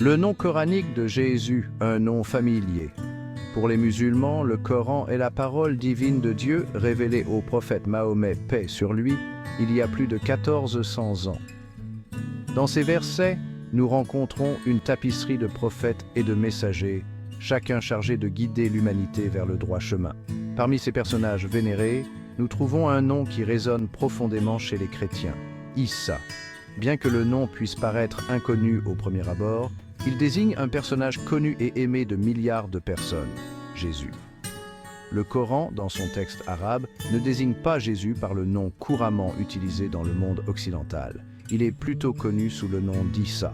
Le nom coranique de Jésus, un nom familier. Pour les musulmans, le Coran est la parole divine de Dieu révélée au prophète Mahomet, paix sur lui, il y a plus de 1400 ans. Dans ces versets, nous rencontrons une tapisserie de prophètes et de messagers, chacun chargé de guider l'humanité vers le droit chemin. Parmi ces personnages vénérés, nous trouvons un nom qui résonne profondément chez les chrétiens, Issa. Bien que le nom puisse paraître inconnu au premier abord, il désigne un personnage connu et aimé de milliards de personnes, Jésus. Le Coran, dans son texte arabe, ne désigne pas Jésus par le nom couramment utilisé dans le monde occidental. Il est plutôt connu sous le nom d'Issa.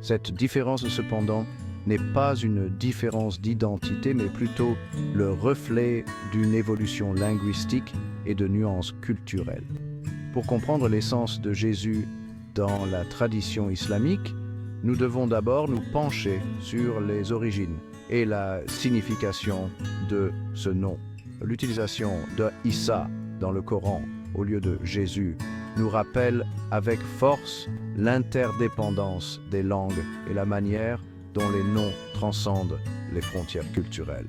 Cette différence, cependant, n'est pas une différence d'identité, mais plutôt le reflet d'une évolution linguistique et de nuances culturelles. Pour comprendre l'essence de Jésus dans la tradition islamique, nous devons d'abord nous pencher sur les origines et la signification de ce nom. L'utilisation de Issa dans le Coran au lieu de Jésus nous rappelle avec force l'interdépendance des langues et la manière dont les noms transcendent les frontières culturelles.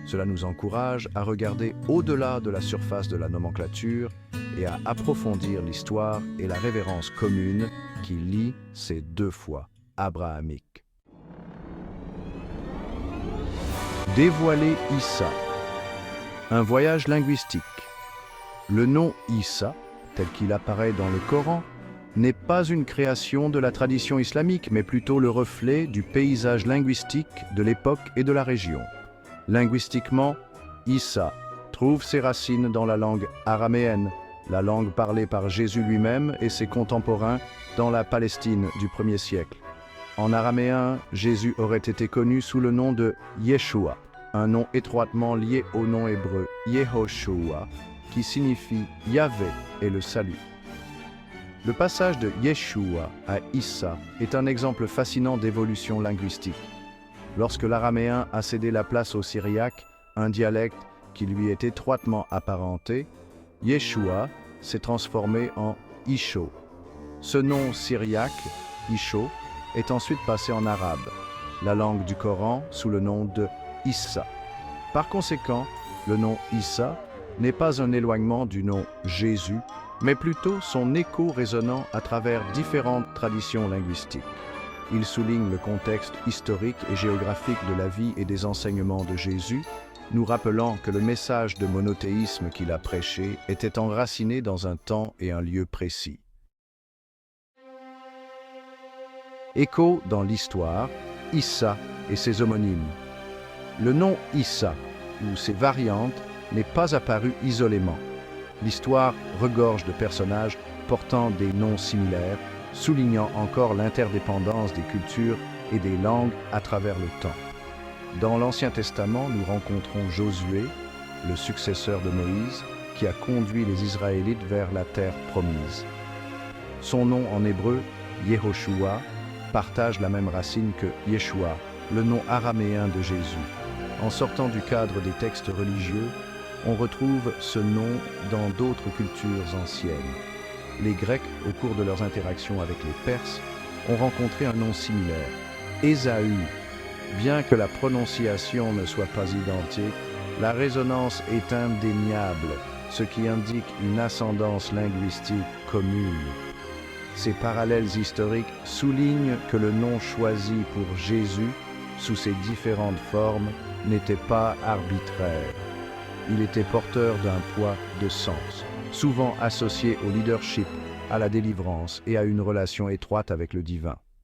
Cela nous encourage à regarder au-delà de la surface de la nomenclature et à approfondir l'histoire et la révérence commune qui lie ces deux foi abrahamiques. Dévoiler Issa. Un voyage linguistique. Le nom Issa, tel qu'il apparaît dans le Coran, n'est pas une création de la tradition islamique, mais plutôt le reflet du paysage linguistique de l'époque et de la région. Linguistiquement, Issa trouve ses racines dans la langue araméenne, la langue parlée par Jésus lui-même et ses contemporains dans la Palestine du 1er siècle. En araméen, Jésus aurait été connu sous le nom de Yeshua, un nom étroitement lié au nom hébreu Yehoshua, qui signifie Yahvé et le salut. Le passage de Yeshua à Issa est un exemple fascinant d'évolution linguistique. Lorsque l'araméen a cédé la place au syriaque, un dialecte qui lui est étroitement apparenté, Yeshua s'est transformé en Isho. Ce nom syriaque, Isho, est ensuite passé en arabe, la langue du Coran sous le nom de Issa. Par conséquent, le nom Issa n'est pas un éloignement du nom Jésus, mais plutôt son écho résonnant à travers différentes traditions linguistiques. Il souligne le contexte historique et géographique de la vie et des enseignements de Jésus, nous rappelant que le message de monothéisme qu'il a prêché était enraciné dans un temps et un lieu précis. Écho dans l'histoire, Issa et ses homonymes. Le nom Issa, ou ses variantes, n'est pas apparu isolément. L'histoire regorge de personnages portant des noms similaires, soulignant encore l'interdépendance des cultures et des langues à travers le temps. Dans l'Ancien Testament, nous rencontrons Josué, le successeur de Moïse, qui a conduit les Israélites vers la terre promise. Son nom en hébreu, Yehoshua, partage la même racine que Yeshua, le nom araméen de Jésus. En sortant du cadre des textes religieux, on retrouve ce nom dans d'autres cultures anciennes. Les Grecs, au cours de leurs interactions avec les Perses, ont rencontré un nom similaire, Ésaü. Bien que la prononciation ne soit pas identique, la résonance est indéniable, ce qui indique une ascendance linguistique commune. Ces parallèles historiques soulignent que le nom choisi pour Jésus, sous ses différentes formes, n'était pas arbitraire. Il était porteur d'un poids de sens, souvent associé au leadership, à la délivrance et à une relation étroite avec le divin.